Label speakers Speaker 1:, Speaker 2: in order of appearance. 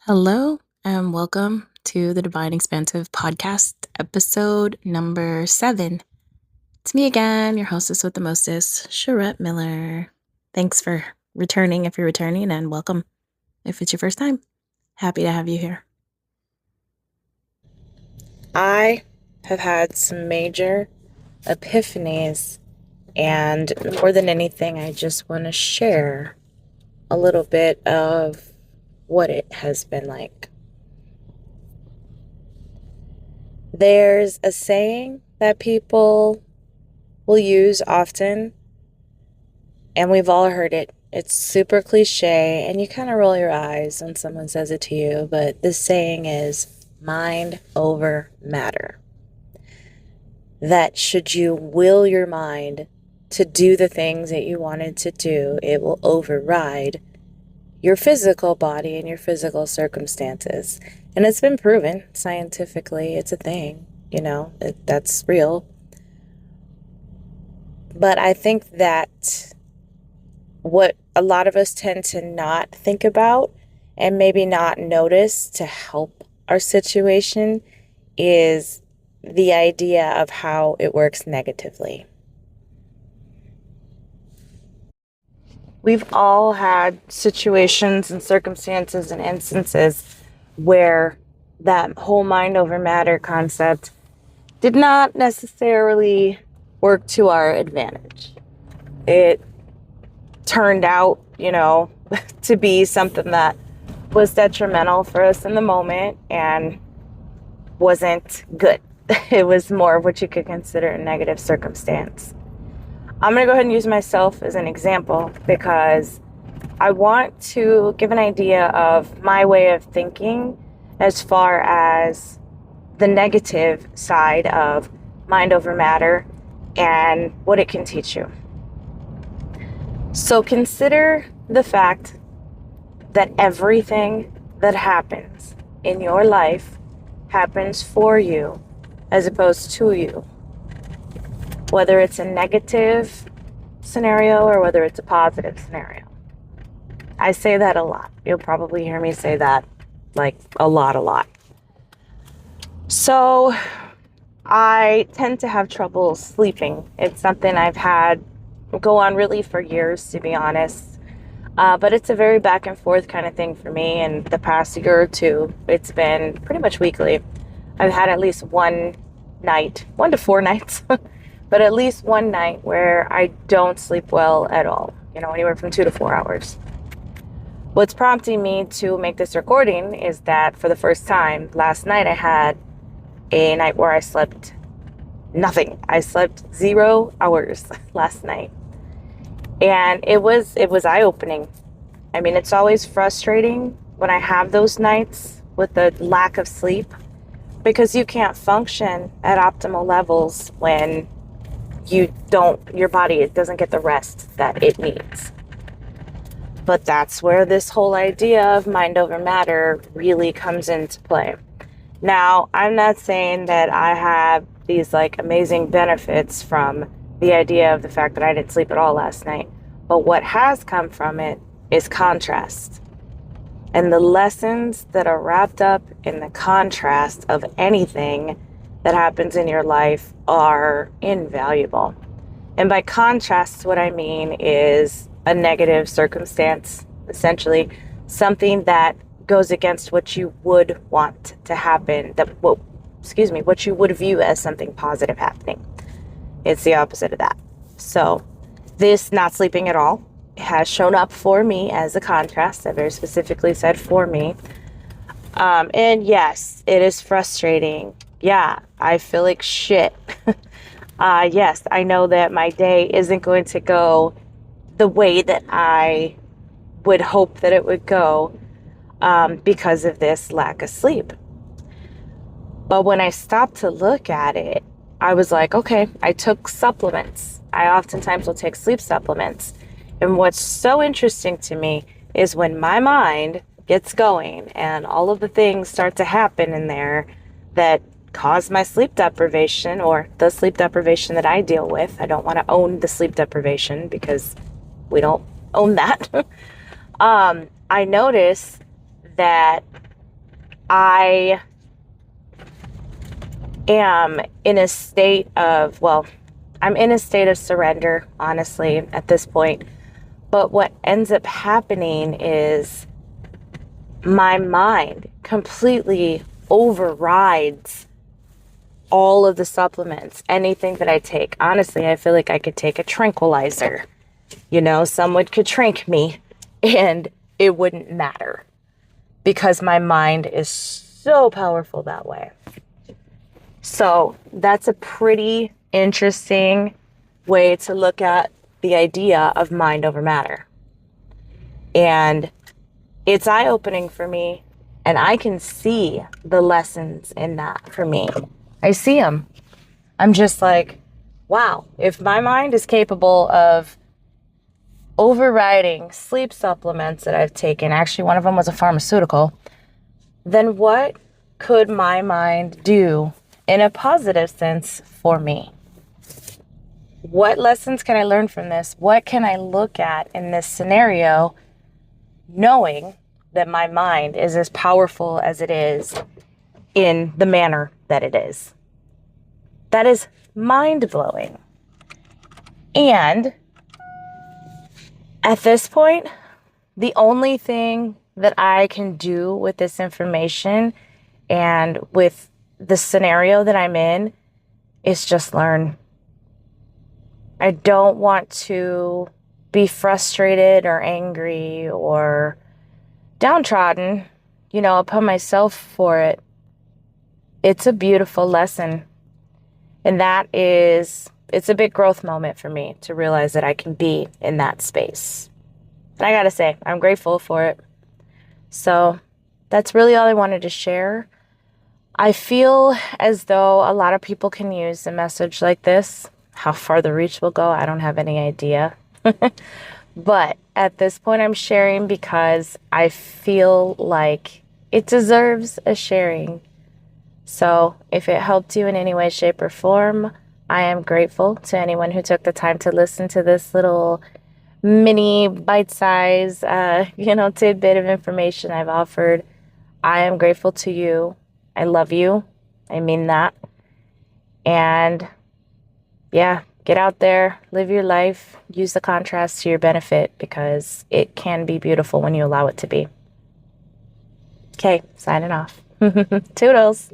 Speaker 1: Hello and welcome to the Divine Expansive Podcast, episode number 7. It's me again, your hostess with the mostest, Charette Miller. Thanks for returning if you're returning, and welcome if it's your first time. Happy to have you here. I have had some major epiphanies, and more than anything, I just want to share a little bit of what it has been like. There's a saying that people will use often, and we've all heard it. It's super cliche, and you kind of roll your eyes when someone says it to you, but this saying is mind over matter. That should you will your mind to do the things that you wanted to do, it will override your physical body and your physical circumstances. And it's been proven scientifically. It's a thing, that's real. But I think that what a lot of us tend to not think about and maybe not notice to help our situation is the idea of how it works negatively. We've all had situations and circumstances and instances where that whole mind over matter concept did not necessarily work to our advantage. It turned out, to be something that was detrimental for us in the moment and wasn't good. It was more of what you could consider a negative circumstance. I'm going to go ahead and use myself as an example because I want to give an idea of my way of thinking as far as the negative side of mind over matter and what it can teach you. So consider the fact that everything that happens in your life happens for you as opposed to you. Whether it's a negative scenario or whether it's a positive scenario. I say that a lot. You'll probably hear me say that like a lot. So I tend to have trouble sleeping. It's something I've had go on really for years, to be honest. But it's a very back and forth kind of thing for me. And the past year or two, it's been pretty much weekly. I've had at least 1 to 4 nights, but at least one night where I don't sleep well at all, anywhere from 2 to 4 hours. What's prompting me to make this recording is that for the first time last night, I had a night where I slept nothing. I slept 0 hours last night. And it was eye-opening. I mean, it's always frustrating when I have those nights with the lack of sleep because you can't function at optimal levels when your body, it doesn't get the rest that it needs. But that's where this whole idea of mind over matter really comes into play. Now, I'm not saying that I have these amazing benefits from the idea of the fact that I didn't sleep at all last night. But what has come from it is contrast. And the lessons that are wrapped up in the contrast of anything that happens in your life are invaluable. And by contrast, what I mean is a negative circumstance, essentially something that goes against what you would want to happen, what you would view as something positive happening. It's the opposite of that. So this not sleeping at all has shown up for me as a contrast. I very specifically said for me. And yes, it is frustrating. Yeah, I feel like shit. Yes, I know that my day isn't going to go the way that I would hope that it would go because of this lack of sleep. But when I stopped to look at it, I was like, okay, I took supplements. I oftentimes will take sleep supplements. And what's so interesting to me is when my mind gets going and all of the things start to happen in there that cause my sleep deprivation or the sleep deprivation that I deal with. I don't want to own the sleep deprivation because we don't own that. I notice that I am in a state of, well, I'm in a state of surrender, honestly, at this point. But what ends up happening is my mind completely overrides all of the supplements, anything that I take. Honestly, I feel like I could take a tranquilizer. Someone could trank me and it wouldn't matter because my mind is so powerful that way. So that's a pretty interesting way to look at the idea of mind over matter. And it's eye-opening for me, and I can see the lessons in that for me. I see them. I'm just like, wow, if my mind is capable of overriding sleep supplements that I've taken, actually one of them was a pharmaceutical, then what could my mind do in a positive sense for me? What lessons can I learn from this? What can I look at in this scenario, knowing that my mind is as powerful as it is in the manner that it is? That is mind-blowing. And at this point, the only thing that I can do with this information and with the scenario that I'm in is just learn. I don't want to be frustrated or angry or downtrodden, upon myself for it. It's a beautiful lesson. And it's a big growth moment for me to realize that I can be in that space. And I gotta say, I'm grateful for it. So that's really all I wanted to share. I feel as though a lot of people can use a message like this. How far the reach will go, I don't have any idea. But at this point, I'm sharing because I feel like it deserves a sharing. So if it helped you in any way, shape, or form, I am grateful to anyone who took the time to listen to this little mini bite-size, tidbit of information I've offered. I am grateful to you. I love you. I mean that. And yeah, get out there, live your life, use the contrast to your benefit because it can be beautiful when you allow it to be. Okay, signing off. Toodles.